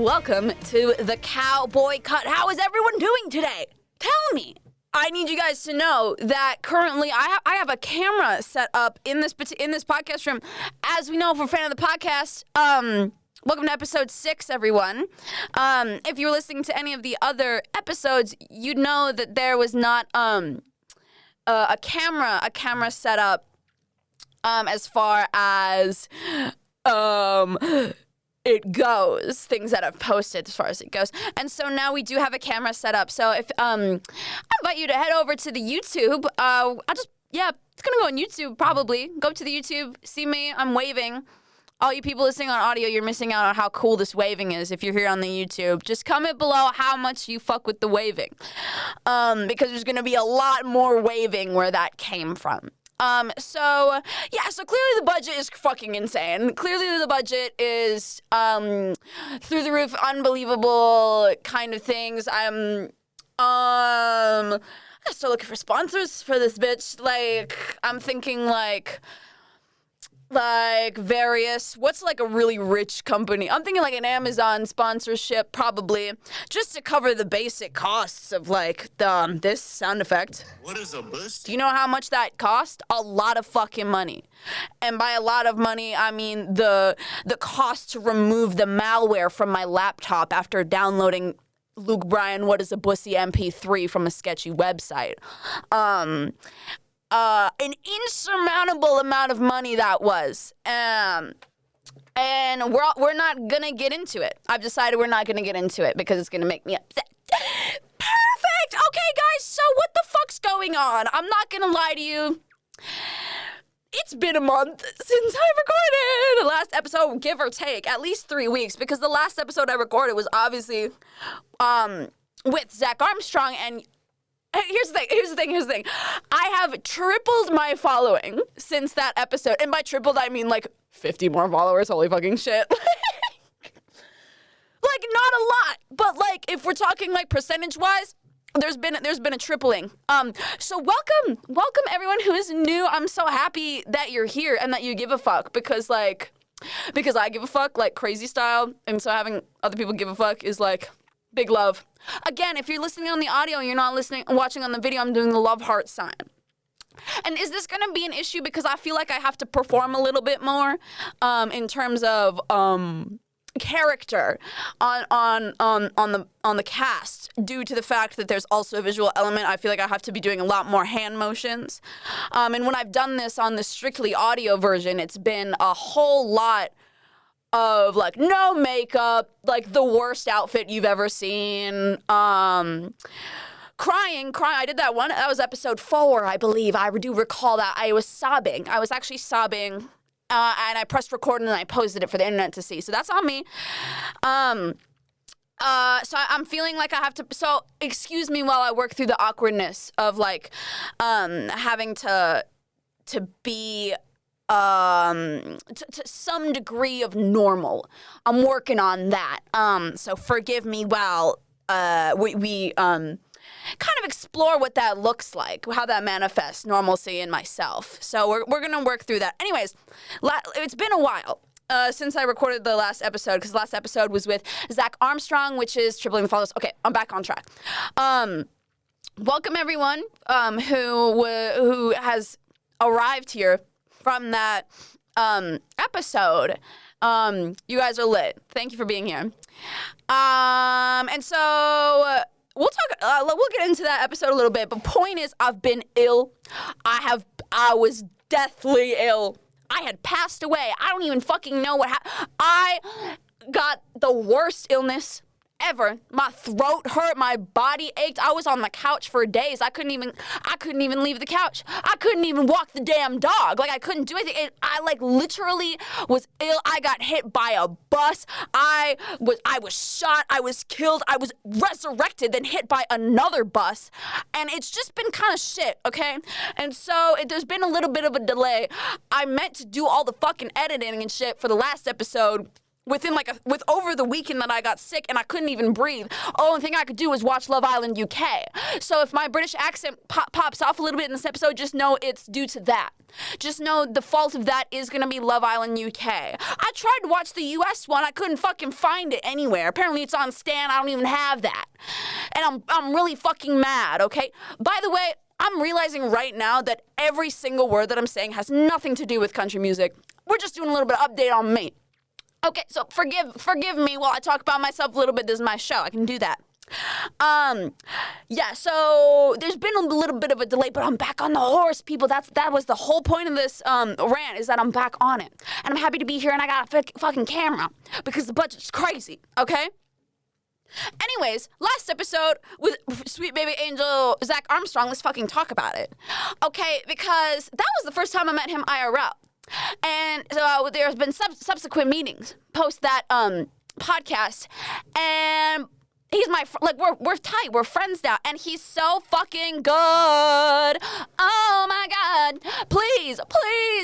welcome to the Cowboy Cut. How is everyone doing today? Tell me. I need you guys to know that currently I have a camera set up in this podcast room. As we know, if we're a fan of the podcast, welcome to episode 6, everyone. If you were listening to any of the other episodes, you'd know that there was not a camera set up as far as it goes, things that I've posted as far as it goes. And so now we do have a camera set up. So if I invite you to head over to the YouTube. It's gonna go on YouTube probably. Go to the YouTube, see me, I'm waving. All you people listening on audio, you're missing out on how cool this waving is if you're here on the YouTube. Just comment below how much you fuck with the waving. Because there's gonna be a lot more waving where that came from. So clearly the budget is fucking insane. Clearly the budget is, through the roof, unbelievable kind of things. I'm still looking for sponsors for this bitch. Like, I'm thinking like various, what's like a really rich company? I'm thinking like an Amazon sponsorship, probably, just to cover the basic costs of like this sound effect. What is a boost? Do you know how much that cost? A lot of fucking money. And by a lot of money, I mean the cost to remove the malware from my laptop after downloading Luke Bryan, What is a Bussy MP3 from a sketchy website. An insurmountable amount of money that was. And we're not gonna get into it. I've decided we're not gonna get into it because it's gonna make me upset. Perfect! Okay, guys, so what the fuck's going on? I'm not gonna lie to you. It's been a month since I recorded the last episode, give or take, at least 3 weeks, because the last episode I recorded was obviously with Zach Armstrong, and Here's the thing. I have tripled my following since that episode. And by tripled, I mean like 50 more followers. Holy fucking shit. Like, not a lot. But like, if we're talking like percentage-wise, there's been a tripling. So welcome everyone who is new. I'm so happy that you're here and that you give a fuck because I give a fuck like crazy style. And so having other people give a fuck is like big love. Again, if you're listening on the audio and you're not watching on the video, I'm doing the love heart sign. And is this going to be an issue? Because I feel like I have to perform a little bit more in terms of character on the cast due to the fact that there's also a visual element. I feel like I have to be doing a lot more hand motions. And when I've done this on the strictly audio version, it's been a whole lot of like no makeup, like the worst outfit you've ever seen, crying. I did that one. That was episode 4, I believe. I do recall that. I was sobbing. I was actually sobbing, and I pressed record and I posted it for the internet to see. So that's on me. So I'm feeling like I have to. So excuse me while I work through the awkwardness of like having to be. To some degree of normal. I'm working on that. So forgive me while we kind of explore what that looks like, how that manifests normalcy in myself. So we're gonna work through that. Anyways, it's been a while since I recorded the last episode because the last episode was with Zach Armstrong, which is tripling the followers. Okay, I'm back on track. Welcome everyone who has arrived here from that episode. You guys are lit. Thank you for being here. And so we'll get into that episode a little bit, but point is I've been ill. I was deathly ill. I had passed away. I don't even fucking know what happened. I got the worst illness ever. My throat hurt, my body ached. I was on the couch for days. I couldn't even leave the couch. I couldn't even walk the damn dog. Like I couldn't do anything. I like literally was ill. I got hit by a bus. I was shot. I was killed. I was resurrected, then hit by another bus. And it's just been kind of shit, okay? And so there's been a little bit of a delay. I meant to do all the fucking editing and shit for the last episode with over the weekend that I got sick and I couldn't even breathe. Only thing I could do was watch Love Island UK. So if my British accent pops off a little bit in this episode, just know it's due to that. Just know the fault of that is gonna be Love Island UK. I tried to watch the US one. I couldn't fucking find it anywhere. Apparently it's on Stan. I don't even have that. And I'm really fucking mad, okay? By the way, I'm realizing right now that every single word that I'm saying has nothing to do with country music. We're just doing a little bit of update on me. Okay, so forgive me while I talk about myself a little bit. This is my show. I can do that. Yeah, so there's been a little bit of a delay, but I'm back on the horse, people. That was the whole point of this rant, is that I'm back on it. And I'm happy to be here, and I got a fucking camera because the budget's crazy, okay? Anyways, last episode with sweet baby angel Zach Armstrong, let's fucking talk about it. Okay, because that was the first time I met him IRL. And so there's been subsequent meetings post that podcast, and he's my we're tight, we're friends now, and he's so fucking good. Oh my god, please,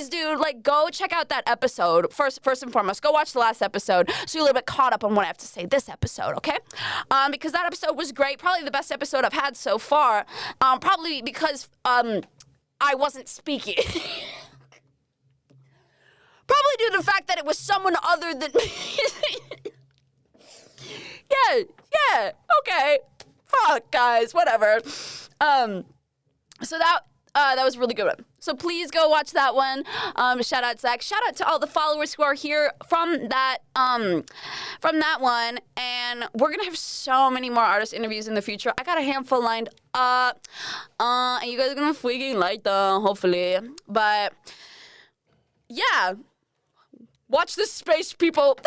dude, like go check out that episode first and foremost. Go watch the last episode so you're a little bit caught up on what I have to say this episode, okay? Because that episode was great, probably the best episode I've had so far. Probably because I wasn't speaking. Probably due to the fact that it was someone other than me. Yeah, okay. Fuck, guys, whatever. So that was a really good one. So please go watch that one. Shout out Zach. Shout out to all the followers who are here from that one. And we're gonna have so many more artist interviews in the future. I got a handful lined up. And you guys are gonna freaking like them, hopefully. But yeah. Watch this space, people.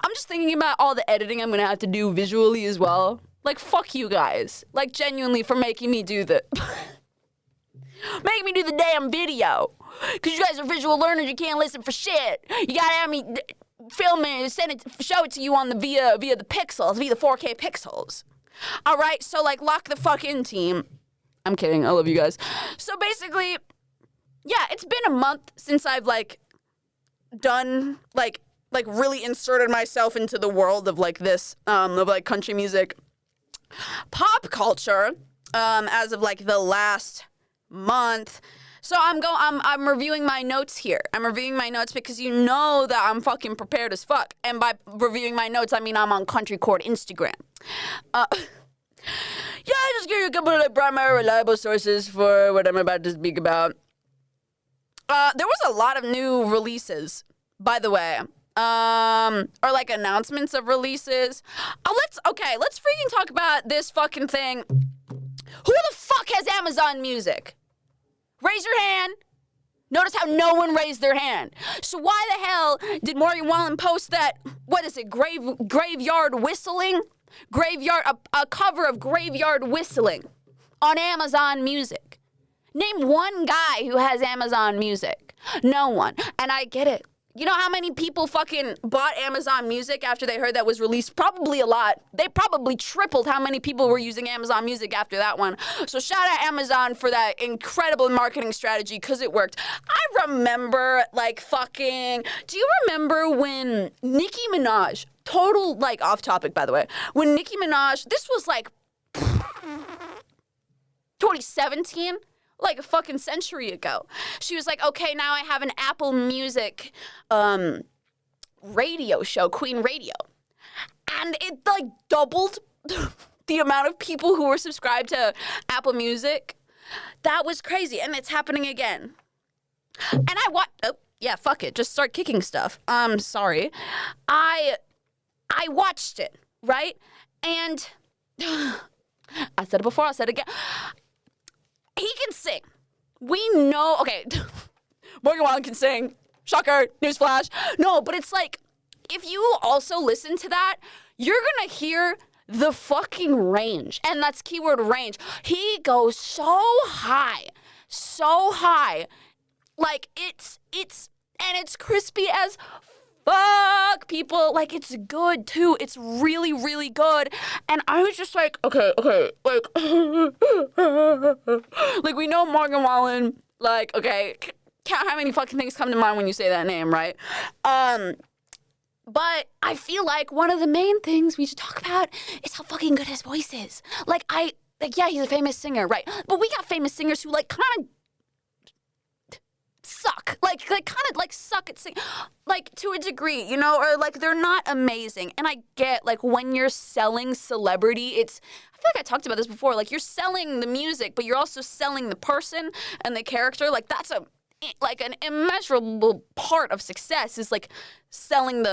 I'm just thinking about all the editing I'm gonna have to do visually as well. Like, fuck you guys. Like, genuinely, for making me do the... Make me do the damn video. Because you guys are visual learners, you can't listen for shit. You gotta have me film it, show it to you on the via the pixels, via the 4K pixels. Alright, so, like, lock the fuck in, team. I'm kidding. I love you guys. So basically, yeah, it's been a month since I've done really inserted myself into the world of this of country music, pop culture, as of the last month. So I'm reviewing my notes here. I'm reviewing my notes because you know that I'm fucking prepared as fuck. And by reviewing my notes, I mean I'm on Country Court Instagram. Yeah, I just give you a couple of primary reliable sources for what I'm about to speak about. There was a lot of new releases, by the way. Or announcements of releases. Let's freaking talk about this fucking thing. Who the fuck has Amazon Music? Raise your hand. Notice how no one raised their hand. So why the hell did Morgan Wallen post that, what is it, graveyard whistling? A cover of Graveyard Whistling on Amazon Music. Name one guy who has Amazon Music. No one. And I get it. You know how many people fucking bought Amazon Music after they heard that was released? Probably a lot. They probably tripled how many people were using Amazon Music after that one. So shout out Amazon for that incredible marketing strategy, because it worked. I remember, do you remember when Nicki Minaj, total, off topic, by the way, when Nicki Minaj, this was 2017? A fucking century ago. She was like, okay, now I have an Apple Music radio show, Queen Radio. And it doubled the amount of people who were subscribed to Apple Music. That was crazy, and it's happening again. And fuck it, just start kicking stuff. Sorry. I watched it, right? And I said it before, I'll say it again. He can sing. We know, okay, Morgan Wallen can sing. Shocker, newsflash. No, but it's if you also listen to that, you're gonna hear the fucking range. And that's keyword range. He goes so high. It's crispy as fuck, people. It's good too. It's really, really good. And I was just okay. We know Morgan Wallen, okay, count how many fucking things come to mind when you say that name, right? But I feel like one of the main things we should talk about is how fucking good his voice is. Yeah, he's a famous singer, right? But we got famous singers who, like, kind of suck. Like kind of, like, suck at singing. Like, to a degree, you know? Or, like, they're not amazing. And I get, like, when you're selling celebrity, I feel like I talked about this before. Like, you're selling the music, but you're also selling the person and the character. Like, that's an immeasurable part of success is, like, selling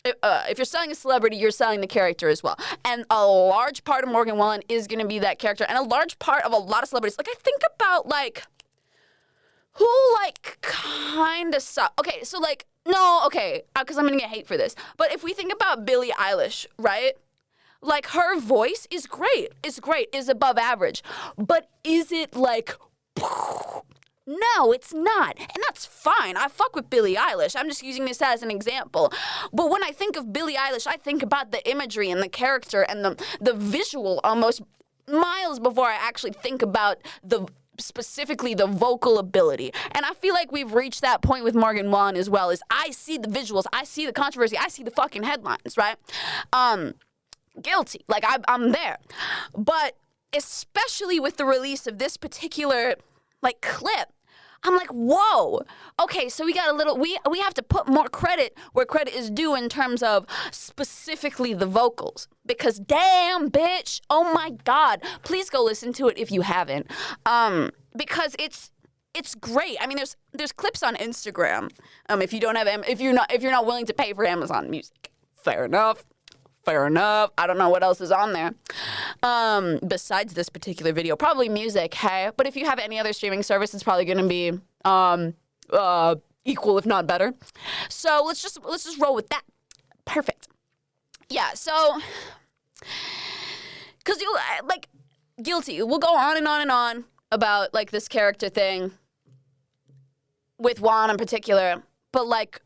if you're selling a celebrity, you're selling the character as well. And a large part of Morgan Wallen is going to be that character. And a large part of a lot of celebrities, like, I think about, like, who, like, kind of suck. Okay, so, like, no, okay, because I'm going to get hate for this. But if we think about Billie Eilish, right? Like, her voice is great. It's great. Is above average. But is it, like... No, it's not. And that's fine. I fuck with Billie Eilish. I'm just using this as an example. But when I think of Billie Eilish, I think about the imagery and the character and the visual almost miles before I actually think about specifically the vocal ability. And I feel like we've reached that point with Morgan Wallen as well, is I see the visuals, I see the controversy, I see the fucking headlines, right? Guilty. Like, I'm there. But especially with the release of this particular, like, clip, I'm like, whoa. Okay, so we have to put more credit where credit is due in terms of specifically the vocals. Because damn, bitch, oh my God. Please go listen to it if you haven't. Because it's great. I mean, there's clips on Instagram. If you're not willing to pay for Amazon Music. Fair enough. I don't know what else is on there. Besides this particular video, probably music, hey? But if you have any other streaming service, it's probably gonna be equal, if not better. So let's just roll with that. Perfect. Yeah, so, cause you, like, guilty. We'll go on and on and on about, like, this character thing with Juan in particular, but, like,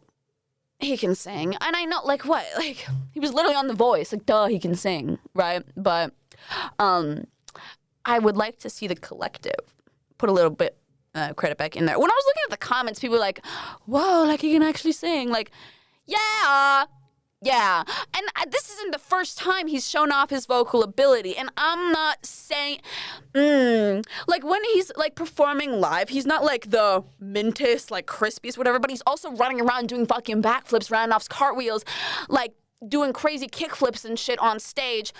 he can sing. And I know, like, what? Like, he was literally on The Voice. Like, duh, he can sing, right? But I would like to see the collective put a little bit credit back in there. When I was looking at the comments, people were like, whoa, like, he can actually sing. Like, yeah. And this isn't the first time he's shown off his vocal ability. And I'm not saying, like, when he's, like, performing live, he's not, like, the mintest, like, crispiest, whatever, but he's also running around doing fucking backflips, round-offs, cartwheels, like, doing crazy kickflips and shit on stage.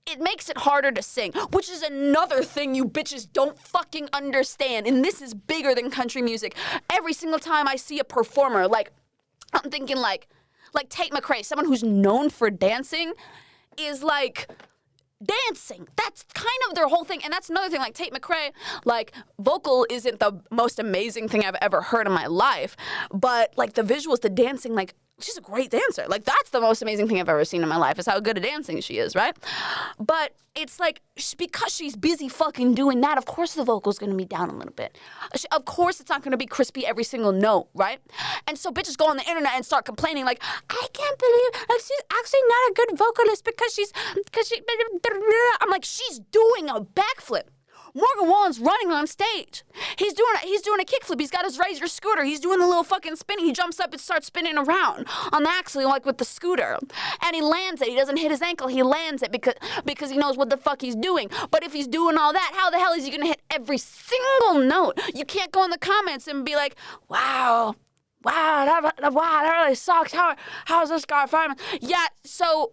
It makes it harder to sing, which is another thing you bitches don't fucking understand. And this is bigger than country music. Every single time I see a performer, like, I'm thinking, like Tate McRae, someone who's known for dancing, is, like, dancing. That's kind of their whole thing. And that's another thing, like, Tate McRae, like, vocal isn't the most amazing thing I've ever heard in my life. But, like, the visuals, the dancing, like, she's a great dancer. Like, that's the most amazing thing I've ever seen in my life, is how good at dancing she is, right? But it's like, because she's busy fucking doing that, of course the vocal's gonna be down a little bit. Of course it's not gonna be crispy every single note, right? And so bitches go on the internet and start complaining, like, I can't believe, like, she's actually not a good vocalist because she, I'm like, she's doing a backflip. Morgan Wallen's running on stage. He's doing a kickflip. He's got his Razor scooter. He's doing the little fucking spinning. He jumps up and starts spinning around on the axle, like, with the scooter. And he lands it. He doesn't hit his ankle. He lands it because he knows what the fuck he's doing. But if he's doing all that, how the hell is he gonna hit every single note? You can't go in the comments and be like, wow, that really sucks. How is this guy fireman? Yeah, so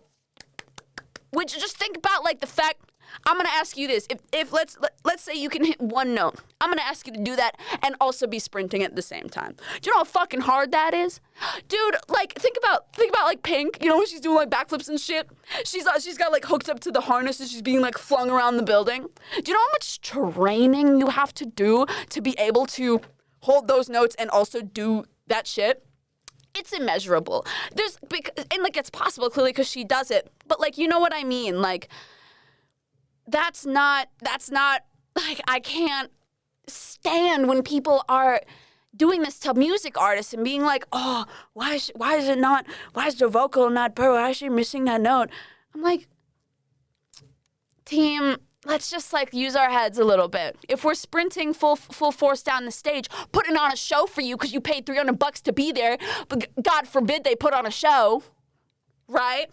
would you just think about, like, the fact, I'm gonna ask you this. If let's say you can hit one note, I'm gonna ask you to do that and also be sprinting at the same time. Do you know how fucking hard that is? Dude, like, think about like Pink, you know, when she's doing, like, backflips and shit. She's got, like, hooked up to the harness and she's being, like, flung around the building. Do you know how much training you have to do to be able to hold those notes and also do that shit? It's immeasurable. And, like, it's possible clearly because she does it. But, like, you know what I mean? Like, that's not, like, I can't stand when people are doing this to music artists and being like, oh, why is the vocal not perfect? Why is she missing that note? I'm like, team, let's just like use our heads a little bit. If we're sprinting full force down the stage, putting on a show for you because you paid $300 to be there, but God forbid they put on a show, right?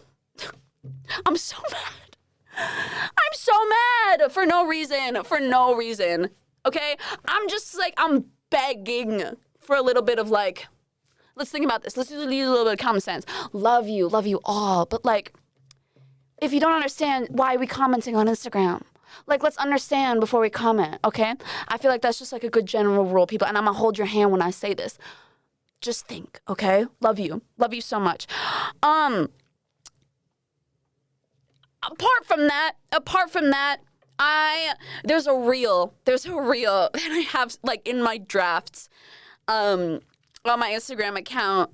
I'm so mad. I'm so mad for no reason. For no reason. Okay? I'm just like, I'm begging for a little bit of like, let's think about this. Let's use a little bit of common sense. Love you all. But like, if you don't understand, why are we commenting on Instagram? Like, let's understand before we comment, okay? I feel like that's just like a good general rule, people. And I'm gonna hold your hand when I say this. Just think, okay? Love you. Love you so much. Apart from that, there's a reel that I have like in my drafts, on my Instagram account.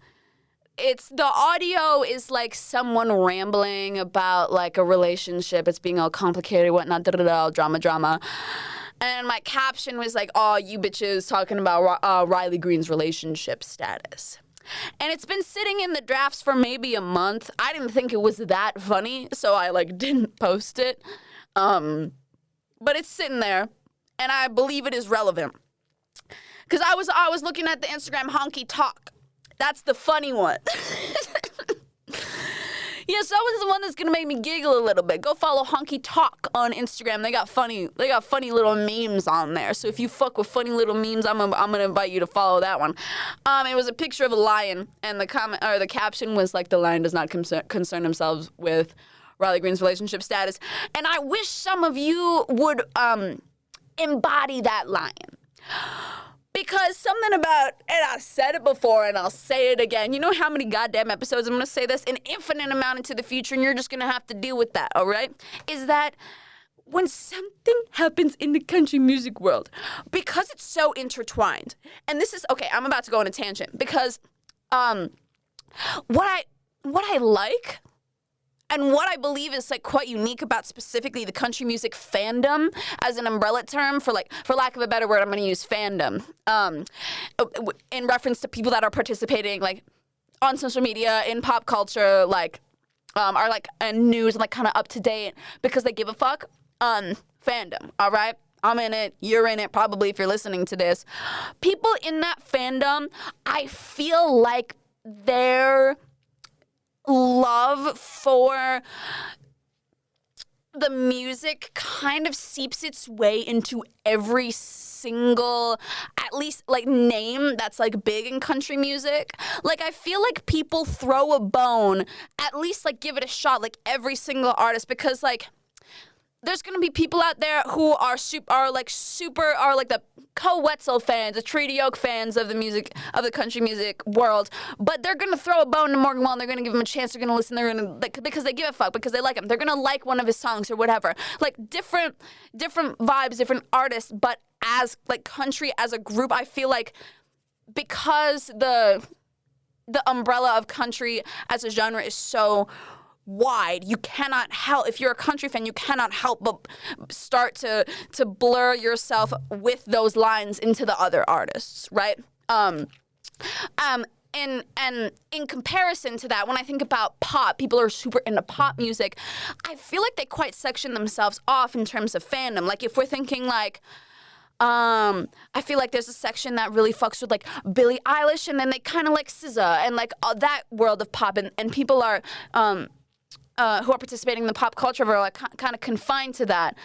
The audio is like someone rambling about like a relationship. It's being all complicated, whatnot, drama. And my caption was like, "Oh, you bitches talking about Riley Green's relationship status." And it's been sitting in the drafts for maybe a month. I didn't think it was that funny, so I like didn't post it. But it's sitting there, and I believe it is relevant. Because I was looking at the Instagram honky talk. That's the funny one. Yes, that was the one that's gonna make me giggle a little bit. Go follow Honky Talk on Instagram. They got funny little memes on there. So if you fuck with funny little memes, I'm gonna invite you to follow that one. It was a picture of a lion, and the caption was like, "The lion does not concern themselves with Riley Green's relationship status." And I wish some of you would embody that lion. Because something about, and I said it before and I'll say it again, you know how many goddamn episodes I'm going to say this? An infinite amount into the future, and you're just going to have to deal with that, all right? Is that when something happens in the country music world, because it's so intertwined, and this is, okay, I'm about to go on a tangent, because what I like and what I believe is like quite unique about specifically the country music fandom as an umbrella term for lack of a better word, I'm going to use fandom in reference to people that are participating like on social media, in pop culture, like are like news and like kind of up to date because they give a fuck. Fandom, all right? I'm in it. You're in it, probably, if you're listening to this. People in that fandom, I feel like their love for the music kind of seeps its way into every single, at least, like, name that's, like, big in country music. Like, I feel like people throw a bone, at least, like, give it a shot, like, every single artist, because, like, there's gonna be people out there who are like the Co-Wetzel fans, the Treaty Oak fans of the music, of the country music world, but they're gonna throw a bone to Morgan Wallen. They're gonna give him a chance. They're gonna listen. They're gonna like, because they give a fuck, because they like him. They're gonna like one of his songs or whatever. Like different vibes, different artists, but as like country as a group, I feel like because the umbrella of country as a genre is so wide, you cannot help, if you're a country fan, you cannot help but start to blur yourself with those lines into the other artists, right? And in comparison to that, when I think about pop, people are super into pop music, I feel like they quite section themselves off in terms of fandom. Like if we're thinking like, I feel like there's a section that really fucks with like Billie Eilish, and then they kind of like SZA and like that world of pop, and people are who are participating in the pop culture are like kind of confined to that.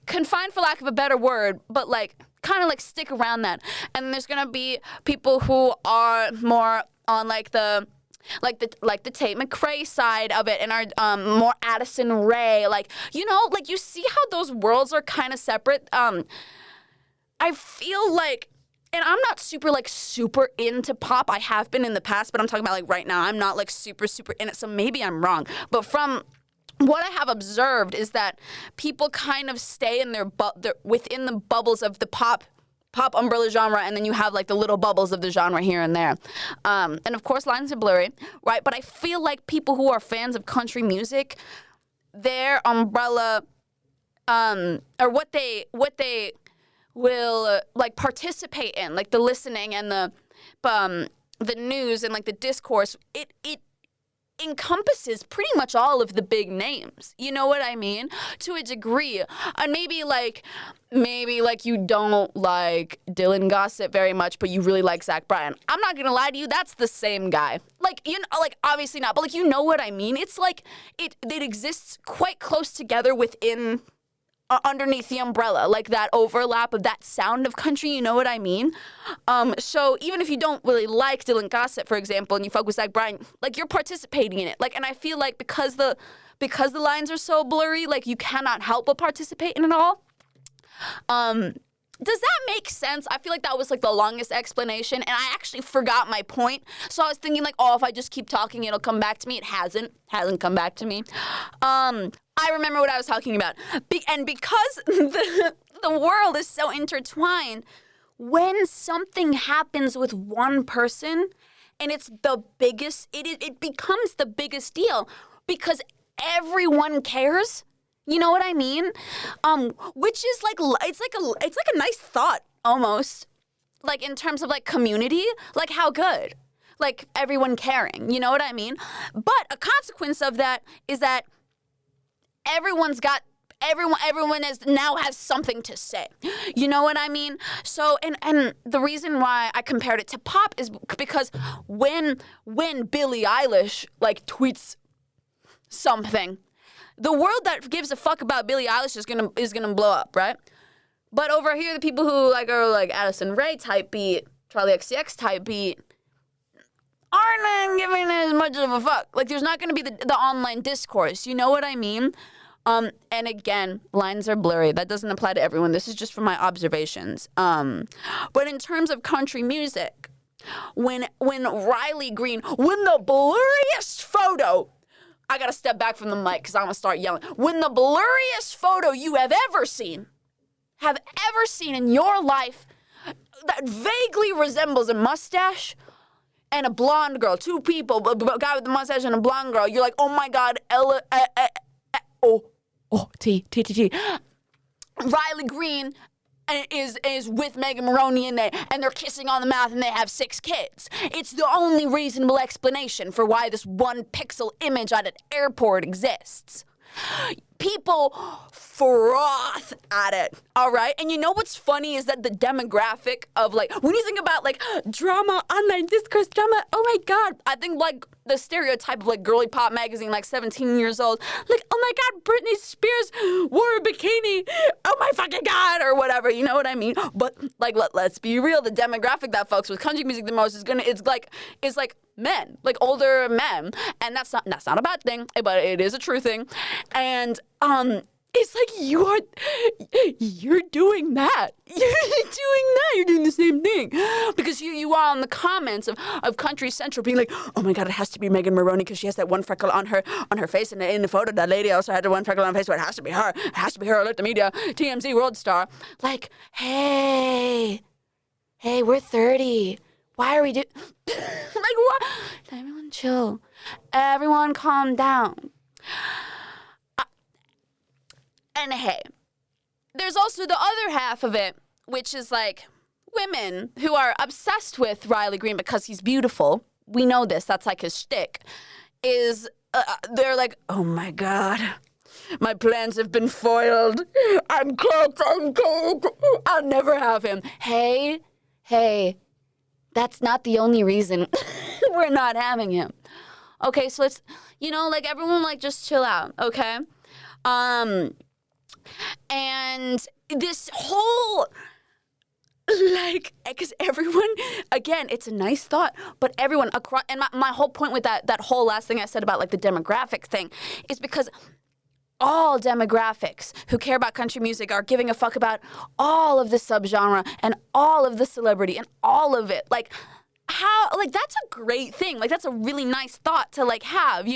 Confined for lack of a better word, but like kind of like stick around that. And there's gonna be people who are more on like the Tate McRae side of it, and are more Addison Rae, like, you know, like you see how those worlds are kind of separate. I feel like, and I'm not super into pop. I have been in the past, but I'm talking about like right now. I'm not like super in it, so maybe I'm wrong. But from what I have observed is that people kind of stay in their within the bubbles of the pop umbrella genre, and then you have like the little bubbles of the genre here and there. And of course, lines are blurry, right? But I feel like people who are fans of country music, their umbrella, or what they will like participate in, like the listening and the news and like the discourse, it encompasses pretty much all of the big names. You know what I mean? To a degree. And maybe you don't like Dylan Gossett very much, but you really like Zach Bryan. I'm not gonna lie to you, that's the same guy. Like, you know, like, obviously not, but like, you know what I mean? It's like, it exists quite close together within, underneath the umbrella, like that overlap of that sound of country, you know what I mean? So even if you don't really like Dylan Gossett, for example, and you fuck with Zach Bryan, like, you're participating in it. Like, and I feel like because the lines are so blurry, like, you cannot help but participate in it all. Does that make sense? I feel like that was like the longest explanation, and I actually forgot my point. So I was thinking like, oh, if I just keep talking, it'll come back to me. It hasn't come back to me. I remember what I was talking about. And because the world is so intertwined, when something happens with one person and it's the biggest, it becomes the biggest deal because everyone cares. You know what I mean? Which is like, it's like a nice thought almost. Like in terms of like community, like how good? Like everyone caring, you know what I mean? But a consequence of that is that everyone now has something to say. You know what I mean? So, and the reason why I compared it to pop is because when Billie Eilish like tweets something, the world that gives a fuck about Billie Eilish is gonna blow up, right? But over here, the people who like are like Addison Rae type beat, Charlie XCX type beat, aren't giving as much of a fuck. Like, there's not gonna be the online discourse. You know what I mean? And again, lines are blurry. That doesn't apply to everyone. This is just from my observations. But in terms of country music, when Riley Green, when the blurriest photo, I gotta step back from the mic because I'm gonna start yelling. When the blurriest photo you have ever seen in your life that vaguely resembles a mustache and a blonde girl, two people, a guy with a mustache and a blonde girl, you're like, oh my God, T. Riley Green is with Megan Maroney and they're kissing on the mouth and they have 6 kids. It's the only reasonable explanation for why this one pixel image at an airport exists. People froth at it, all right? And you know what's funny is that the demographic of, like, when you think about, like, drama, online discourse, drama, oh my God. I think, like, the stereotype of, like, girly pop magazine, like, 17 years old. Like, oh my God, Britney Spears wore a bikini. Oh my fucking God, or whatever, you know what I mean? But, like, let's be real. The demographic that fucks with country music the most is like men, like older men. And that's not a bad thing, but it is a true thing. And, it's like you're doing that. You're doing the same thing. Because you are on the comments of Country Central being like, oh my God, it has to be Megan Maroney because she has that one freckle on her face. And in the photo, that lady also had the one freckle on her face, so it has to be her. It has to be her. Alert the media. TMZ World Star. Like, hey, we're 30. Why are we like, what? Everyone chill. Everyone calm down. And hey, there's also the other half of it, which is like women who are obsessed with Riley Green because he's beautiful. We know this. That's like his shtick. They're like, oh my God, my plans have been foiled. I'm cooked. I'll never have him. Hey, that's not the only reason we're not having him. Okay, so it's, like everyone like just chill out, okay? And this whole, like, because everyone, again, it's a nice thought, but everyone across, and my whole point with that whole last thing I said about, like, the demographic thing is because all demographics who care about country music are giving a fuck about all of the subgenre and all of the celebrity and all of it. Like, how, like, that's a great thing. Like, that's a really nice thought to, like, have,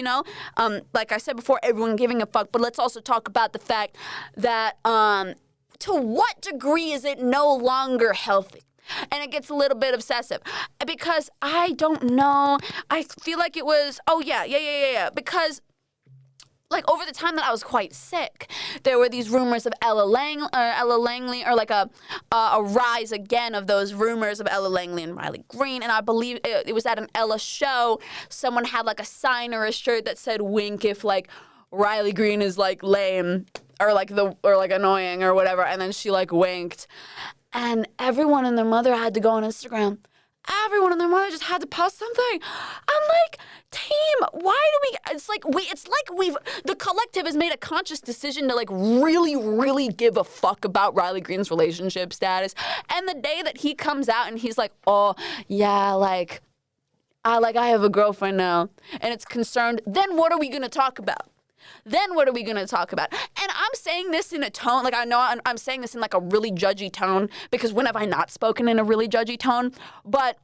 like I said before, everyone giving a fuck, but let's also talk about the fact that, to what degree is it no longer healthy? And it gets a little bit obsessive because I don't know. I feel like it was, because like over the time that I was quite sick, there were these rumors of Ella Langley, or like a rise again of those rumors of Ella Langley and Riley Green. And I believe it was at an Ella show. Someone had like a sign or a shirt that said "wink" if like Riley Green is like lame or like annoying or whatever. And then she like winked, and everyone and their mother had to go on Instagram. Everyone and their mother just had to post something. I'm like, team, why do we? It's like the collective has made a conscious decision to like really, really give a fuck about Riley Green's relationship status. And the day that he comes out and he's like, oh yeah, like I have a girlfriend now, and it's concerned. Then what are we gonna talk about? Then what are we going to talk about? And I'm saying this in a tone, like I know I'm saying this in like a really judgy tone, because when have I not spoken in a really judgy tone? But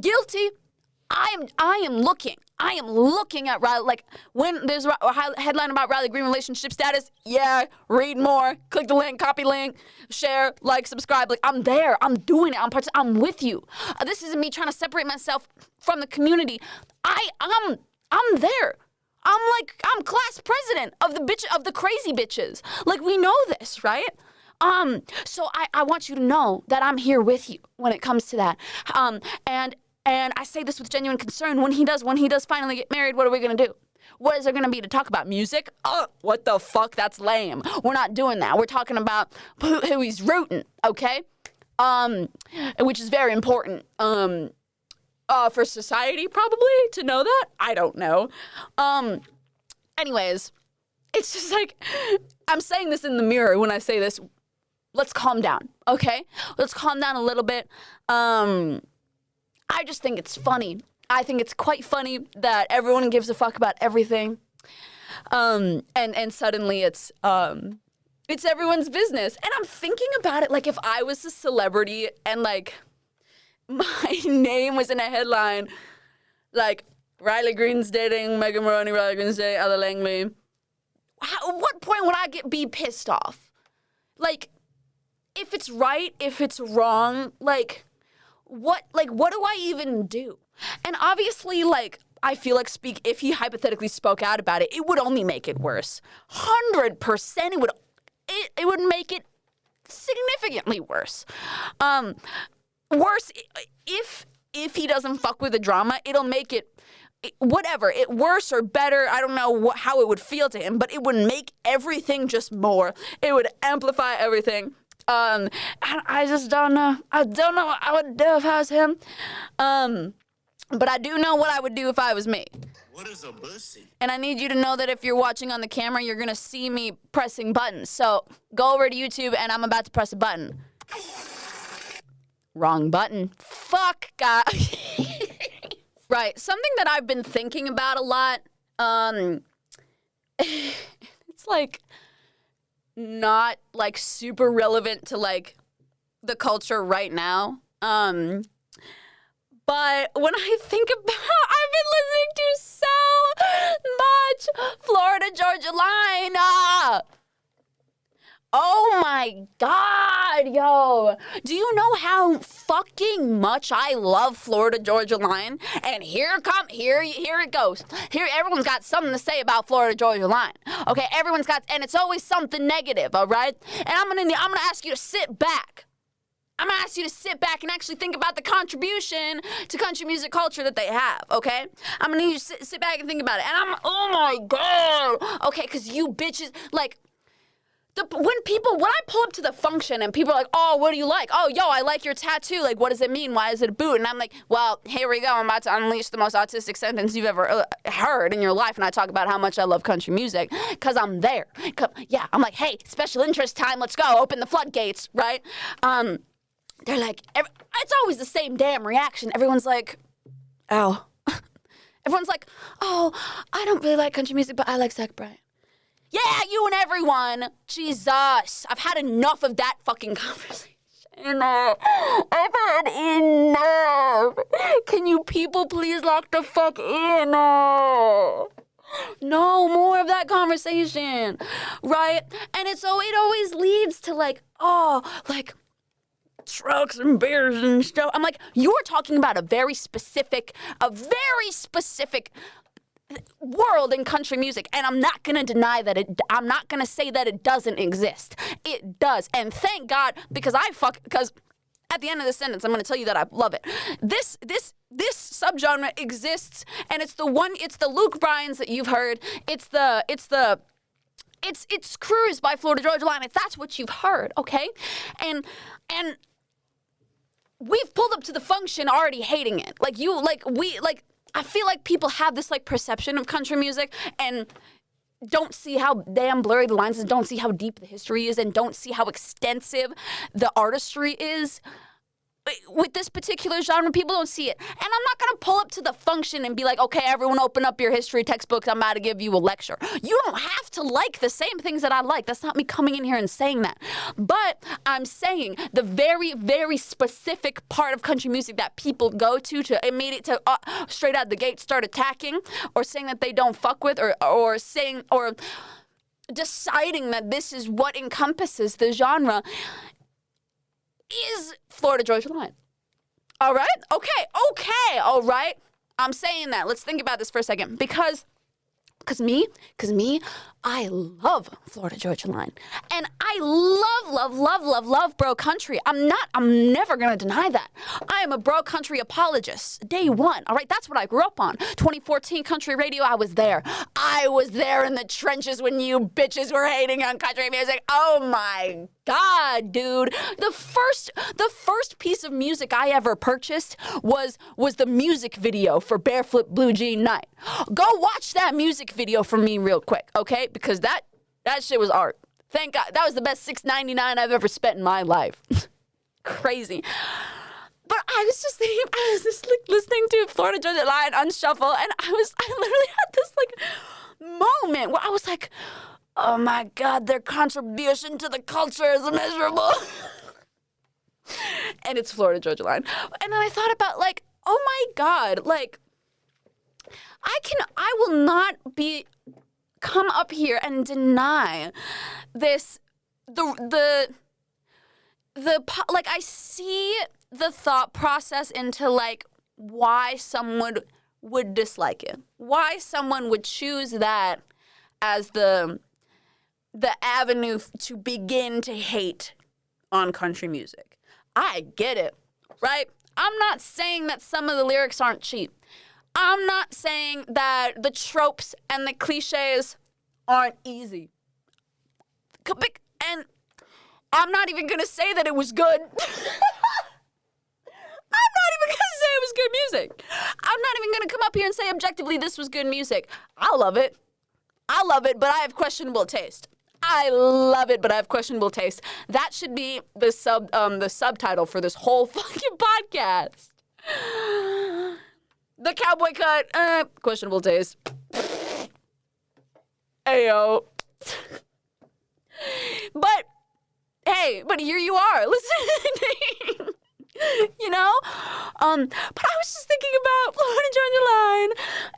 guilty. I am looking at Riley, like when there's a headline about Riley Green relationship status, yeah, read more, click the link, copy link, share, like, subscribe. Like, I'm there, I'm doing it, I'm with you. This isn't me trying to separate myself from the community. I'm there. I'm class president of the crazy bitches. Like, we know this, right? So I want you to know that I'm here with you when it comes to that. And I say this with genuine concern. When he does finally get married, what are we gonna do? What is there gonna be to talk about? Music? What the fuck? That's lame. We're not doing that. We're talking about who he's rooting, okay? Which is very important. For society, probably, to know that. I don't know. Anyways, it's just like, I'm saying this in the mirror when I say this. Let's calm down, okay? Let's calm down a little bit. I just think it's funny. I think it's quite funny that everyone gives a fuck about everything. And suddenly it's everyone's business. And I'm thinking about it like if I was a celebrity and like my name was in a headline, like Riley Green's dating Megan Maroney, Riley Green's dating Ella Langley. At what point would I be pissed off? Like, if it's right, if it's wrong, like what do I even do? And obviously, like, I feel like if he hypothetically spoke out about it, it would only make it worse. 100%, it would make it significantly worse. Worse, if he doesn't fuck with the drama, it'll make it worse or better. I don't know how it would feel to him, but it would make everything just more. It would amplify everything. And I just don't know. I don't know what I would do if I was him. But I do know what I would do if I was me. What is a bussy? And I need you to know that if you're watching on the camera, you're going to see me pressing buttons. So go over to YouTube, and I'm about to press a button. Wrong button. Fuck, God. Right. Something that I've been thinking about a lot, it's like not like super relevant to like the culture right now. But when I think about, I've been listening to so much Florida Georgia Line. Oh my God, yo. Do you know how fucking much I love Florida Georgia Line? And here it goes. Here, everyone's got something to say about Florida Georgia Line. Okay, and it's always something negative, all right? And I'm gonna ask you to sit back. I'm gonna ask you to sit back and actually think about the contribution to country music culture that they have, okay? I'm gonna need you to sit back and think about it. And oh my God. Okay, because you bitches, like, when I pull up to the function and people are like, oh, what do you like? Oh, yo, I like your tattoo. Like, what does it mean? Why is it a boot? And I'm like, well, here we go. I'm about to unleash the most autistic sentence you've ever heard in your life. And I talk about how much I love country music because I'm there. Yeah, I'm like, hey, special interest time. Let's go. Open the floodgates, right? They're like, it's always the same damn reaction. Everyone's like, oh. Everyone's like, oh, I don't really like country music, but I like Zach Bryan. Yeah, you and everyone. Jesus. I've had enough of that fucking conversation. I've had enough. Can you people please lock the fuck in? No more of that conversation. Right? And it always leads to like, oh, like trucks and beers and stuff. I'm like, you're talking about a very specific world in country music, and I'm not gonna deny that I'm not gonna say that it doesn't exist. It does, and thank God, because at the end of the sentence, I'm gonna tell you that I love it. This subgenre exists, and it's the Luke Bryan's that you've heard. It's Cruise by Florida Georgia Line. If that's what you've heard, okay, and we've pulled up to the function already hating it. I feel like people have this like perception of country music and don't see how damn blurry the lines is, don't see how deep the history is, and don't see how extensive the artistry is. With this particular genre, people don't see it. And I'm not going to pull up to the function and be like, okay, everyone open up your history textbooks. I'm about to give you a lecture. You don't have to like the same things that I like. That's not me coming in here and saying that. But I'm saying the very, very specific part of country music that people go to straight out the gate start attacking or saying that they don't fuck with or deciding that this is what encompasses the genre is Florida Georgia Line. All right? Okay, all right. I'm saying that. Let's think about this for a second. Because me, I love Florida Georgia Line. And I love bro country. I'm never going to deny that. I am a bro country apologist. Day one. All right? That's what I grew up on. 2014 country radio, I was there. I was there in the trenches when you bitches were hating on country music. Oh my God, dude. The first piece of music I ever purchased was the music video for Barefoot Blue Jean Night. Go watch that music video for me real quick, okay? Because that shit was art. Thank God. That was the best $6.99 I've ever spent in my life. Crazy. But I was just listening to Florida Georgia Line on shuffle, and I literally had this moment where I was like, oh my God, their contribution to the culture is immeasurable. And it's Florida Georgia Line. And then I thought about oh my God, I will not come up here and deny this, I see the thought process into why someone would dislike it, why someone would choose that as the avenue to begin to hate on country music. I get it, right? I'm not saying that some of the lyrics aren't cheap. I'm not saying that the tropes and the cliches aren't easy. And I'm not even going to say that it was good. I'm not even going to say it was good music. I'm not even going to come up here and say objectively this was good music. I love it, but I have questionable taste. I love it, but I have questionable taste. That should be the subtitle for this whole fucking podcast. The Cowboy Cut, questionable taste. Ayo. But here you are, listening. You know? But I was just thinking about Florida Georgia Line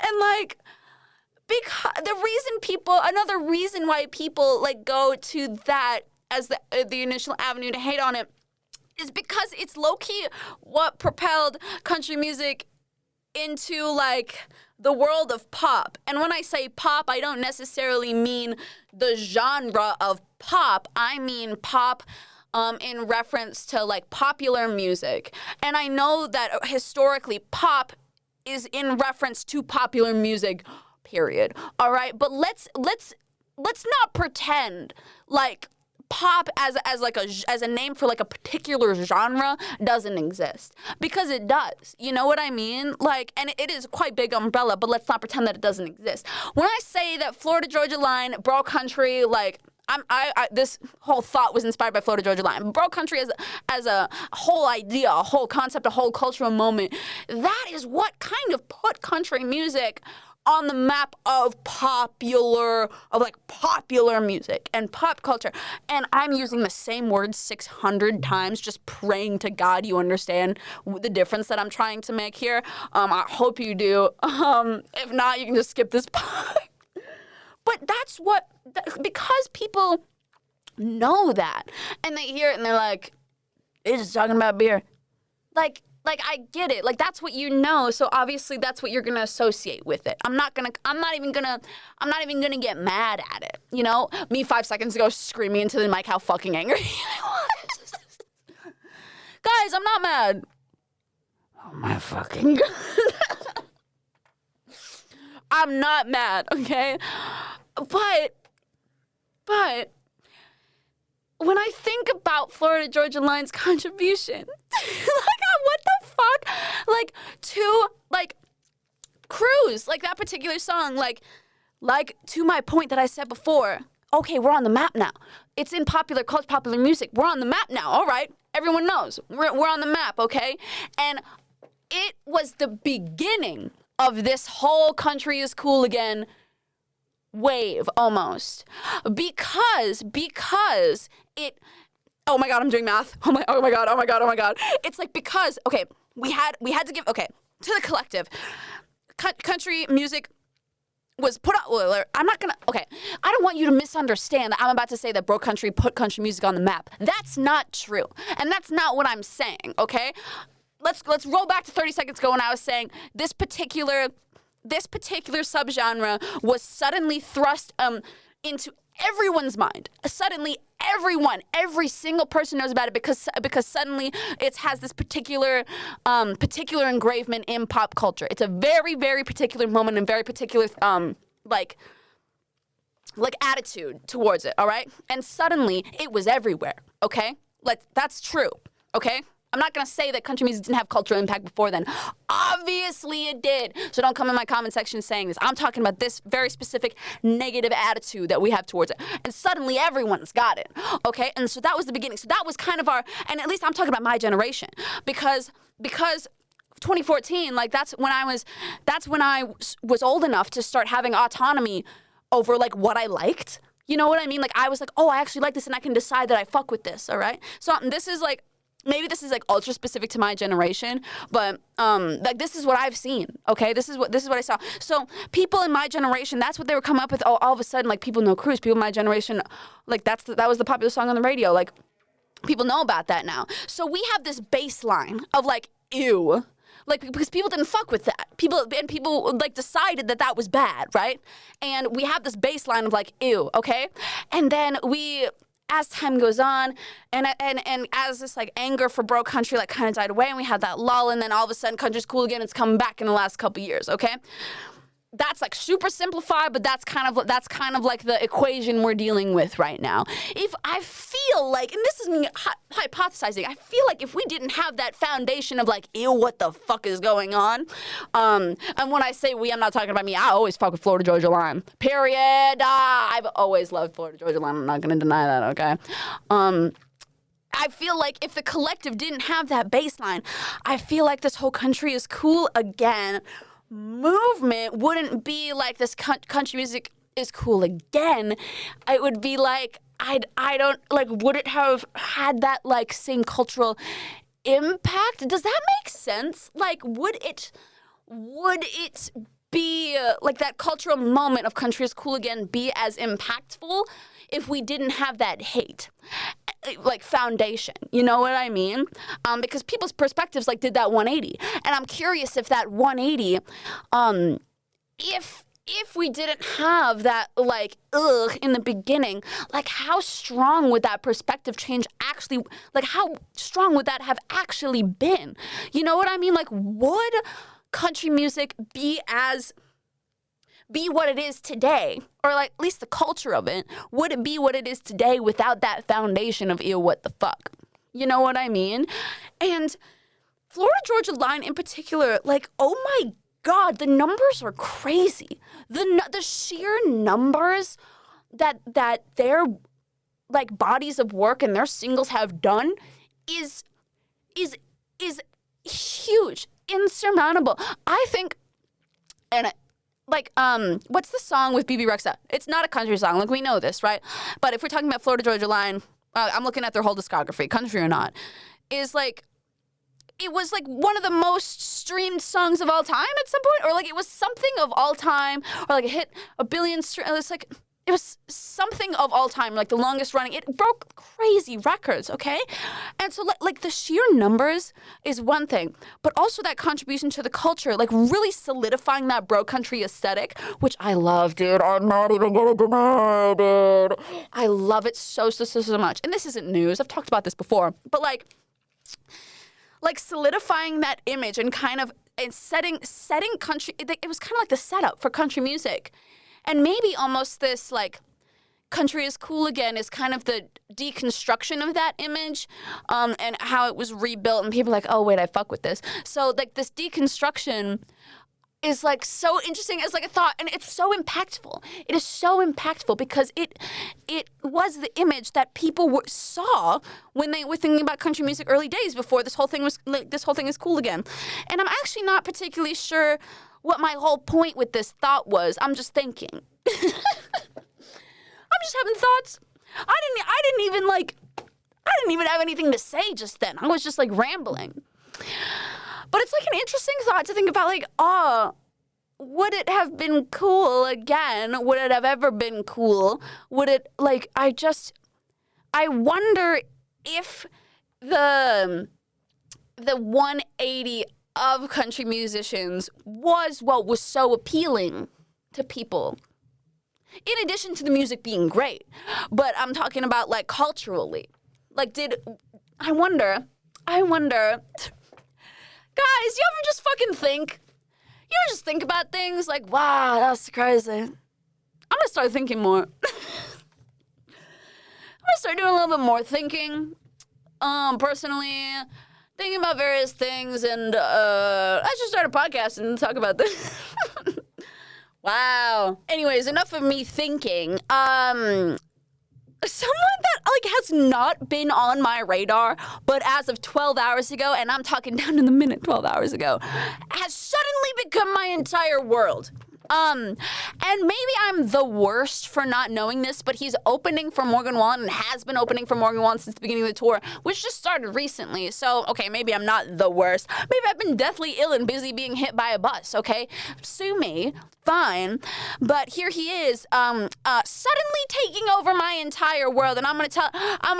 and because another reason why people go to that as the initial avenue to hate on it is because it's low-key what propelled country music into the world of pop. And when I say pop, I don't necessarily mean the genre of pop. I mean pop in reference to popular music. And I know that historically pop is in reference to popular music, period. All right, but let's not pretend pop as a name for a particular genre doesn't exist, because it does. You know what I mean? And it is a quite big umbrella, but let's not pretend that it doesn't exist. When I say that Florida Georgia Line, bro country, this whole thought was inspired by Florida Georgia Line. Bro country as a whole idea, a whole concept, a whole cultural moment. That is what kind of put country music on the map of popular music and pop culture. And I'm using the same word 600 times, just praying to God you understand the difference that I'm trying to make here. I hope you do. If not, you can just skip this part. But because people know that, and they hear it and they're like, they're just talking about beer. Like, I get it. Like, that's what you know. So obviously that's what you're going to associate with it. I'm not even going to get mad at it. You know, me 5 seconds ago screaming into the mic how fucking angry I was. Guys, I'm not mad. Oh my fucking God. I'm not mad, okay? But when I think about Florida Georgia Line's contribution, like, what the fuck? Like, to, like, Cruise, like, that particular song, like, to my point that I said before, okay, we're on the map now. It's in popular culture, popular music. We're on the map now, all right? Everyone knows. We're on the map, okay? And it was the beginning of this whole country is cool again wave, almost. Because it, oh my God, I'm doing math. Oh my God. It's like, because, okay, we had to give, okay, to the collective, country music was put on, I'm not gonna, okay, I don't want you to misunderstand that I'm about to say that Bro Country put country music on the map. That's not true. And that's not what I'm saying, okay? Let's roll back to 30 seconds ago when I was saying this particular subgenre was suddenly thrust into everyone's mind. Suddenly, every single person knows about it because suddenly it has this particular engravement in pop culture. It's a very, very particular moment and very particular like attitude towards it. All right, and suddenly it was everywhere. Okay, that's true. Okay. I'm not going to say that country music didn't have cultural impact before then. Obviously it did. So don't come in my comment section saying this. I'm talking about this very specific negative attitude that we have towards it. And suddenly everyone's got it. Okay? And so that was the beginning. So that was kind of our, and at least I'm talking about my generation. Because 2014, like that's when I was old enough to start having autonomy over like what I liked. You know what I mean? Like I was like, oh, I actually like this and I can decide that I fuck with this. All right? So this is like, maybe this is like ultra specific to my generation, but like this is what I've seen. Okay, this is what I saw. So people in my generation, that's what they were coming up with. Oh, all of a sudden, like people know Cruise. People in my generation, like that was the popular song on the radio. Like people know about that now. So we have this baseline of like ew, like because people didn't fuck with that. People like decided that was bad, right? And we have this baseline of like ew, okay, and then as time goes on, and as this like anger for Bro Country like kind of died away, and we had that lull, and then all of a sudden country's cool again. It's coming back in the last couple years. Okay, that's like super simplified, but that's kind of like the equation we're dealing with right now. If I feel like, and this is me hypothesizing, I feel like if we didn't have that foundation of like, ew, what the fuck is going on? And when I say we, I'm not talking about me. I always fuck with Florida Georgia Line. Period. I've always loved Florida Georgia Line. I'm not gonna deny that. Okay. I feel like if the collective didn't have that baseline, I feel like this whole country is cool again movement wouldn't be like this country music is cool again. It would be like I don't like, would it have had that like same cultural impact? Does that make sense? Like would it be like that cultural moment of country is cool again be as impactful if we didn't have that hate like foundation, you know what I mean? Because people's perspectives like did that 180, and I'm curious if that 180, if we didn't have that like in the beginning, like how strong would that perspective change actually? Like how strong would that have actually been? You know what I mean? Like would country music be what it is today, or like at least the culture of it, would it be what it is today without that foundation of ew, what the fuck? You know what I mean? And Florida Georgia Line in particular, like, oh my God, the numbers are crazy. The sheer numbers that their like bodies of work and their singles have done is huge, insurmountable. I think, and like, what's the song with BB Rexa? It's not a country song. Like, we know this, right? But if we're talking about Florida Georgia Line, I'm looking at their whole discography, country or not, is like, it was like one of the most streamed songs of all time at some point, or like it was something of all time, or like it hit a billion streams. It's like, It was something of all time, like the longest running. It broke crazy records, okay? And so, like the sheer numbers is one thing, but also that contribution to the culture, like really solidifying that bro country aesthetic, which I love, dude. I'm not even gonna deny, dude. I love it so much. And this isn't news. I've talked about this before, but like solidifying that image and kind of and setting country. It was kind of like the setup for country music. And maybe almost this, like, country is cool again is kind of the deconstruction of that image and how it was rebuilt. And people are like, oh, wait, I fuck with this. So, like, this deconstruction is, like, so interesting as, like, a thought. And it's so impactful. It is so impactful because it was the image that people saw when they were thinking about country music early days before this whole thing was, like, this whole thing is cool again. And I'm actually not particularly sure what my whole point with this thought was. I'm just thinking. I'm just having thoughts. I didn't even have anything to say just then. I was just like rambling. But it's like an interesting thought to think about, like, would it have been cool again? Would it have ever been cool? Would it, like, I wonder if the 180 of country musicians was what was so appealing to people. In addition to the music being great. But I'm talking about, like, culturally. Like, I wonder, guys, you ever just fucking think? You ever just think about things like, wow, that's crazy. I'm gonna start thinking more. I'm gonna start doing a little bit more thinking. Personally, thinking about various things, and I should start a podcast and talk about this. Wow. Anyways, enough of me thinking. Someone that, like, has not been on my radar, but as of 12 hours ago, and I'm talking down to the minute 12 hours ago, has suddenly become my entire world. And maybe I'm the worst for not knowing this, but he's opening for Morgan Wallen and has been opening for Morgan Wallen since the beginning of the tour, which just started recently. So, okay, maybe I'm not the worst. Maybe I've been deathly ill and busy being hit by a bus, okay? Sue me. Fine. But here he is, suddenly taking over my entire world, and I'm gonna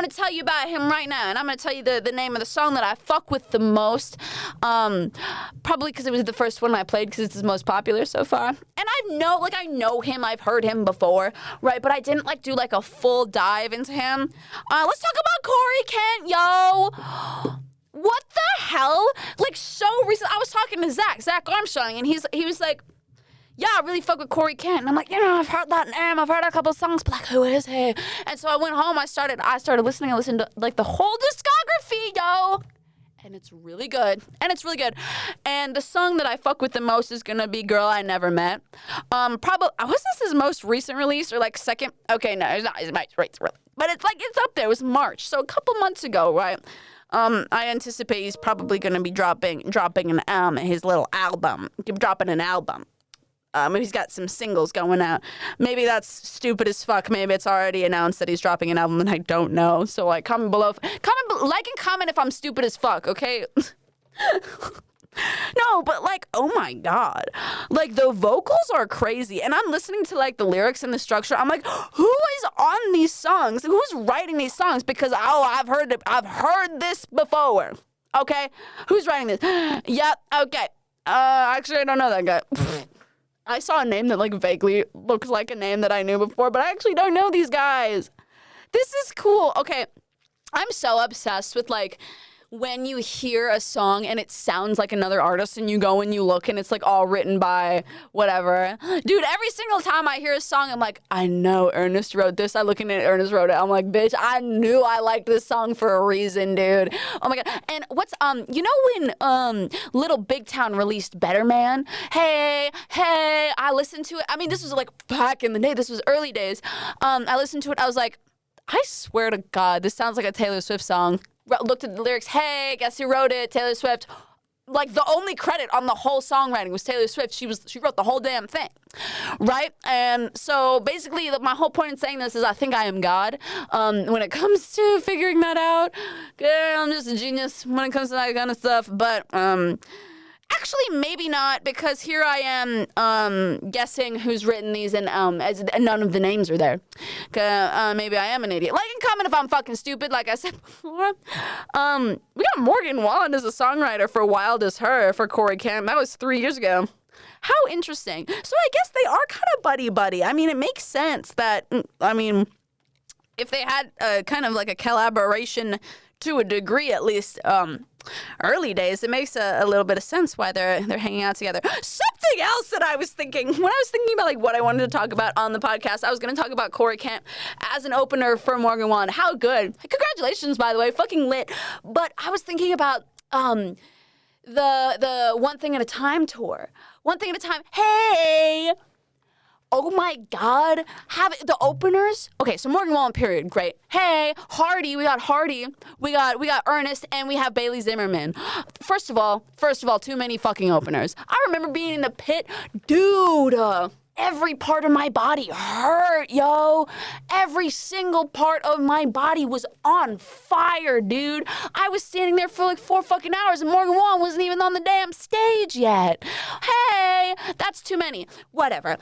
tell you about him right now, and I'm gonna tell you the name of the song that I fuck with the most, probably because it was the first one I played because it's his most popular so far. And I know him, I've heard him before, right? But I didn't, like, do, like, a full dive into him. Let's talk about Corey Kent, yo! What the hell? Like, so recent. I was talking to Zach Armstrong, and he was like, yeah, I really fuck with Corey Kent. And I'm like, I've heard that name. I've heard a couple songs, but, like, who is he? And so I went home. I started listening. I listened to, like, the whole discography, yo. And it's really good. And the song that I fuck with the most is gonna be Girl I Never Met. Probably, was this his most recent release or, like, second? Okay, no, it's not his most recent release. But it's, like, it's up there. It was March. So a couple months ago, right? I anticipate he's probably gonna be dropping his little album. Dropping an album. He's got some singles going out. Maybe that's stupid as fuck. Maybe it's already announced that he's dropping an album and I don't know. So, like, comment below. Like and comment if I'm stupid as fuck, okay? No, but, like, oh my God. Like, the vocals are crazy. And I'm listening to, like, the lyrics and the structure. I'm like, who is on these songs? Who's writing these songs? Because, I've heard this before. Okay? Who's writing this? Yep, okay. Actually, I don't know that guy. I saw a name that, like, vaguely looks like a name that I knew before, but I actually don't know these guys. This is cool. Okay, I'm so obsessed with, like, when you hear a song and it sounds like another artist and you go and you look and it's, like, all written by whatever. Dude, every single time I hear a song, I'm like, I know Ernest wrote this. I look at it, Ernest wrote it. I'm like, bitch, I knew I liked this song for a reason, dude. Oh my God. And what's, you know when, Little Big Town released Better Man? Hey, I listened to it. I mean, this was, like, back in the day. This was early days. I listened to it. I was like, I swear to God, this sounds like a Taylor Swift song. Looked at the lyrics, hey, guess who wrote it? Taylor Swift. Like, the only credit on the whole songwriting was Taylor Swift. She wrote the whole damn thing, right? And so basically, my whole point in saying this is I think I am God when it comes to figuring that out. Girl, I'm just a genius when it comes to that kind of stuff. But Actually, maybe not, because here I am guessing who's written these, and none of the names are there. Maybe I am an idiot. Like and comment if I'm fucking stupid, like I said before. We got Morgan Wallen as a songwriter for Wild as Her for Corey Kent. That was 3 years ago. How interesting. So I guess they are kind of buddy-buddy. I mean, it makes sense that, if they had kind of like a collaboration to a degree, at least, early days, it makes a little bit of sense why they're hanging out together. Something else that I was thinking, when I was thinking about like what I wanted to talk about on the podcast, I was going to talk about Corey Kent as an opener for Morgan Wallen. How good. Congratulations, by the way. Fucking lit. But I was thinking about the One Thing at a Time tour. One Thing at a Time. Hey! Oh my God. Have the openers? Okay, so Morgan Wallen, period. Great. Hey, Hardy. We got Hardy. We got Ernest, and we have Bailey Zimmerman. First of all, too many fucking openers. I remember being in the pit. Dude, every part of my body hurt, yo. Every single part of my body was on fire, dude. I was standing there for like 4 fucking hours, and Morgan Wallen wasn't even on the damn stage yet. Hey, that's too many. Whatever.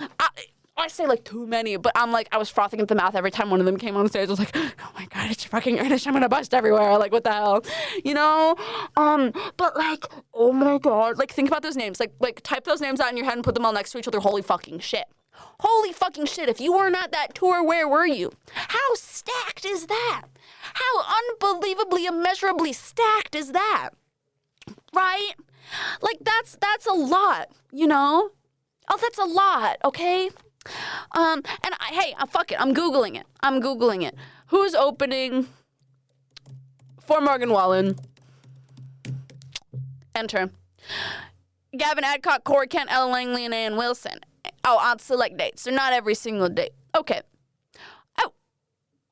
I say like too many, but I'm like, I was frothing at the mouth every time one of them came on stage. I was like, oh my God, it's fucking Ernest. I'm gonna bust everywhere. Like, what the hell? You know? But like, oh my God. Like, think about those names. Like type those names out in your head and put them all next to each other. Holy fucking shit. Holy fucking shit. If you weren't at that tour, where were you? How stacked is that? How unbelievably, immeasurably stacked is that? Right? Like, that's a lot, you know? Oh, that's a lot, okay? Hey, fuck it. I'm Googling it. Who's opening for Morgan Wallen? Enter. Gavin Adcock, Corey Kent, Ella Langley, and Ann Wilson. Oh, on select dates. So not every single date. Okay.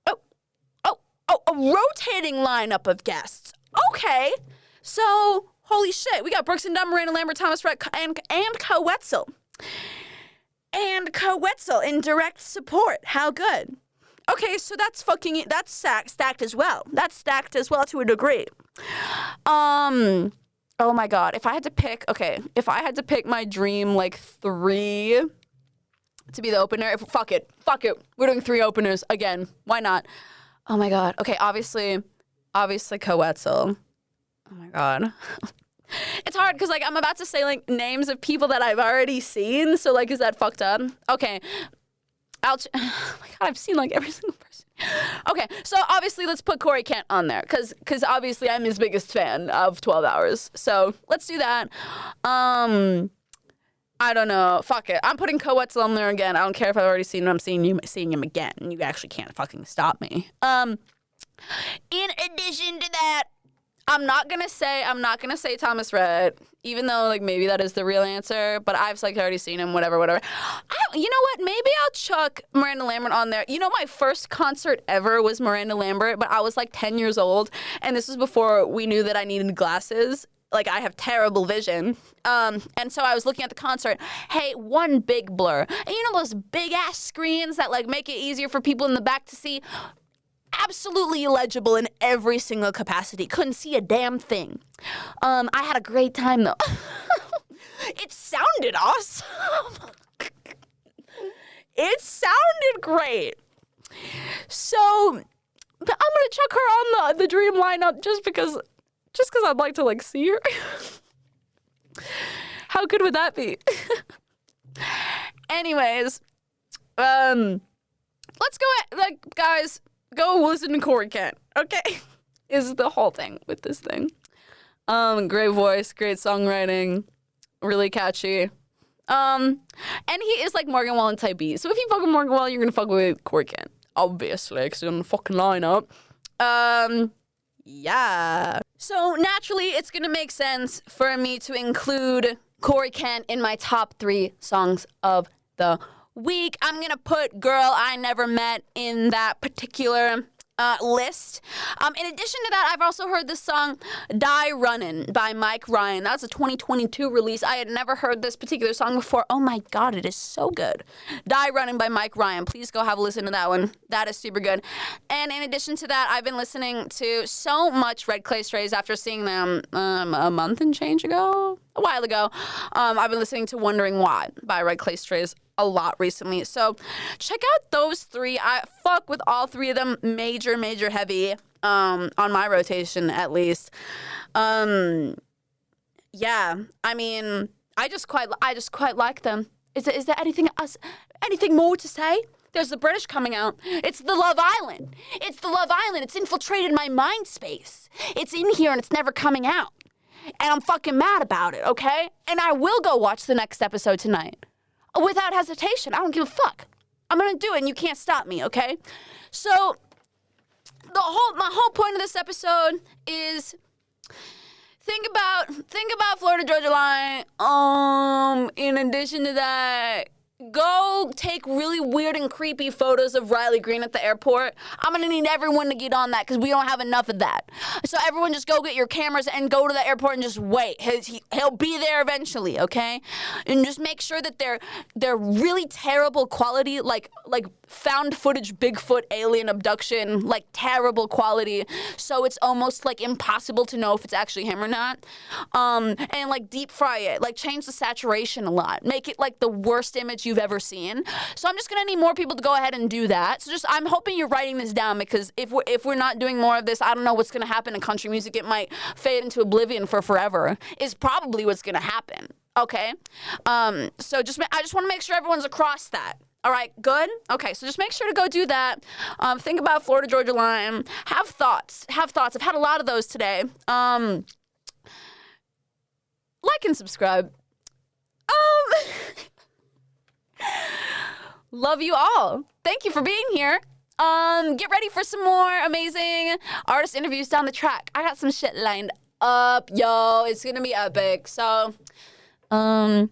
A rotating lineup of guests. Okay. So, holy shit. We got Brooks and Dunn, Miranda Lambert, Thomas Rhett, and Coetzel. And Coetzel in direct support. How good. Okay, so that's stacked as well. That's stacked as well to a degree. Oh my God. If I had to pick my dream like 3 to be the opener, fuck it. We're doing 3 openers again. Why not? Oh my God. Okay, obviously Coetzel. Oh my God. It's hard because, like, I'm about to say, like, names of people that I've already seen. So, like, is that fucked up? Okay. Oh my God, I've seen, like, every single person. Okay, so obviously let's put Corey Kent on there because obviously I'm his biggest fan of 12 Hours. So let's do that. I don't know. Fuck it. I'm putting Coetzel on there again. I don't care if I've already seen him. I'm seeing him again. You actually can't fucking stop me. In addition to that, I'm not gonna say Thomas Rhett, even though like maybe that is the real answer. But I've like already seen him. Whatever. You know what? Maybe I'll chuck Miranda Lambert on there. You know, my first concert ever was Miranda Lambert, but I was like 10 years old, and this was before we knew that I needed glasses. Like, I have terrible vision. And so I was looking at the concert. Hey, one big blur. And you know those big ass screens that like make it easier for people in the back to see? Absolutely illegible in every single capacity. Couldn't see a damn thing. I had a great time though. It sounded awesome. It sounded great. So I'm gonna chuck her on the dream lineup just because I'd like to like see her. How good would that be? Anyways, let's go guys. Go listen to Corey Kent, okay? Is the whole thing with this thing. Great voice, great songwriting, really catchy. And he is like Morgan Wallen type B. So if you fuck with Morgan Wallen, you're gonna fuck with Corey Kent, obviously, because he's on the fucking lineup. Yeah. So naturally, it's gonna make sense for me to include Corey Kent in my top 3 songs of the week. I'm gonna put Girl I Never Met in that particular list. In addition to that, I've also heard this song Die Runnin' by Mike Ryan. That's a 2022 release. I had never heard this particular song before. Oh my god, it is so good. Die Runnin' by Mike Ryan. Please go have a listen to that one. That is super good. And in addition to that, I've been listening to so much Red Clay Strays after seeing them a month and change ago. A while ago. I've been listening to Wondering Why by Red Clay Strays a lot recently. So check out those three. I fuck with all three of them major heavy on my rotation at least. Yeah, I mean, I just quite like them. Is there anything more to say? There's the British coming out. It's the Love Island. It's the Love Island. It's infiltrated my mind space. It's in here and it's never coming out. And I'm fucking mad about it, okay? And I will go watch the next episode tonight. Without hesitation. I don't give a fuck. I'm gonna do it and you can't stop me, okay? So my whole point of this episode is think about Florida Georgia Line. In addition to that, go take really weird and creepy photos of Riley Green at the airport. I'm going to need everyone to get on that because we don't have enough of that. So everyone just go get your cameras and go to the airport and just wait. He'll be there eventually, okay? And just make sure that they're really terrible quality, like found footage Bigfoot alien abduction, like terrible quality. So it's almost like impossible to know if it's actually him or not. And like deep fry it, like change the saturation a lot. Make it like the worst image you've ever seen. So I'm just gonna need more people to go ahead and do that. So I'm hoping you're writing this down because if we're not doing more of this, I don't know what's gonna happen in country music. It might fade into oblivion for forever. Is probably what's gonna happen. Okay. So I just want to make sure everyone's across that. All right, good? Okay, so just make sure to go do that. Think about Florida Georgia Line. Have thoughts. I've had a lot of those today. Like and subscribe. Love you all. Thank you for being here. Get ready for some more amazing artist interviews down the track. I got some shit lined up, yo. It's gonna be epic. So, bye.